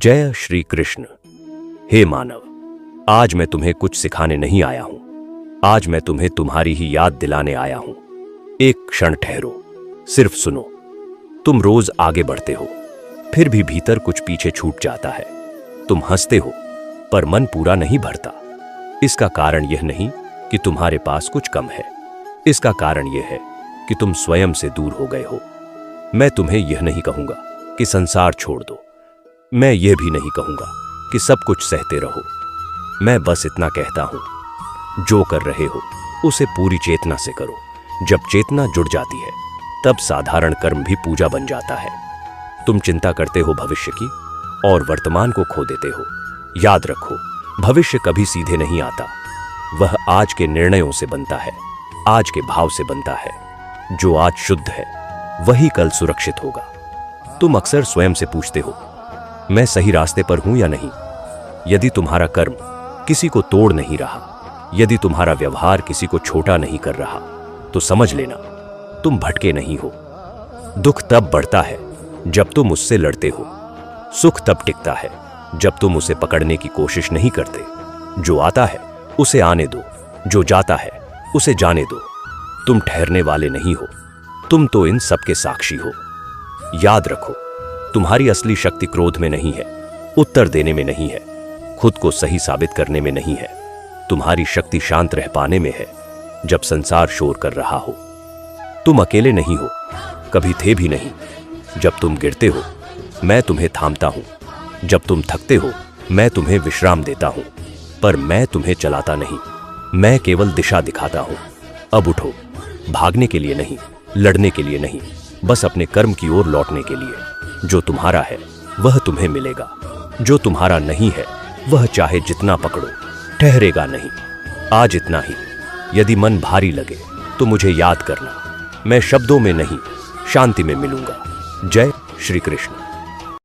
जय श्री कृष्ण। हे मानव, आज मैं तुम्हें कुछ सिखाने नहीं आया हूं। आज मैं तुम्हें तुम्हारी ही याद दिलाने आया हूं। एक क्षण ठहरो, सिर्फ सुनो। तुम रोज आगे बढ़ते हो, फिर भी भीतर कुछ पीछे छूट जाता है। तुम हंसते हो, पर मन पूरा नहीं भरता। इसका कारण यह नहीं कि तुम्हारे पास कुछ कम है। इसका कारण यह है कि तुम स्वयं से दूर हो गए हो। मैं तुम्हें यह नहीं कहूंगा कि संसार छोड़ दो। मैं यह भी नहीं कहूंगा कि सब कुछ सहते रहो। मैं बस इतना कहता हूं, जो कर रहे हो उसे पूरी चेतना से करो। जब चेतना जुड़ जाती है, तब साधारण कर्म भी पूजा बन जाता है। तुम चिंता करते हो भविष्य की और वर्तमान को खो देते हो। याद रखो, भविष्य कभी सीधे नहीं आता। वह आज के निर्णयों से बनता है, आज के भाव से बनता है। जो आज शुद्ध है, वही कल सुरक्षित होगा। तुम अक्सर स्वयं से पूछते हो, मैं सही रास्ते पर हूं या नहीं। यदि तुम्हारा कर्म किसी को तोड़ नहीं रहा, यदि तुम्हारा व्यवहार किसी को छोटा नहीं कर रहा, तो समझ लेना तुम भटके नहीं हो। दुख तब बढ़ता है जब तुम उससे लड़ते हो। सुख तब टिकता है जब तुम उसे पकड़ने की कोशिश नहीं करते। जो आता है उसे आने दो, जो जाता है उसे जाने दो। तुम ठहरने वाले नहीं हो, तुम तो इन सबके साक्षी हो। याद रखो, तुम्हारी असली शक्ति क्रोध में नहीं है, उत्तर देने में नहीं है, खुद को सही साबित करने में नहीं है। तुम्हारी शक्ति शांत रह पाने में है, जब संसार शोर कर रहा हो। तुम अकेले नहीं हो, कभी थे भी नहीं। जब तुम गिरते हो, मैं तुम्हें थामता हूं। जब तुम थकते हो, मैं तुम्हें विश्राम देता हूं। पर मैं तुम्हें चलाता नहीं, मैं केवल दिशा दिखाता हूं। अब उठो, भागने के लिए नहीं, लड़ने के लिए नहीं, बस अपने कर्म की ओर लौटने के लिए। जो तुम्हारा है वह तुम्हें मिलेगा, जो तुम्हारा नहीं है वह चाहे जितना पकड़ो ठहरेगा नहीं। आज इतना ही। यदि मन भारी लगे तो मुझे याद करना। मैं शब्दों में नहीं, शांति में मिलूंगा। जय श्री कृष्ण।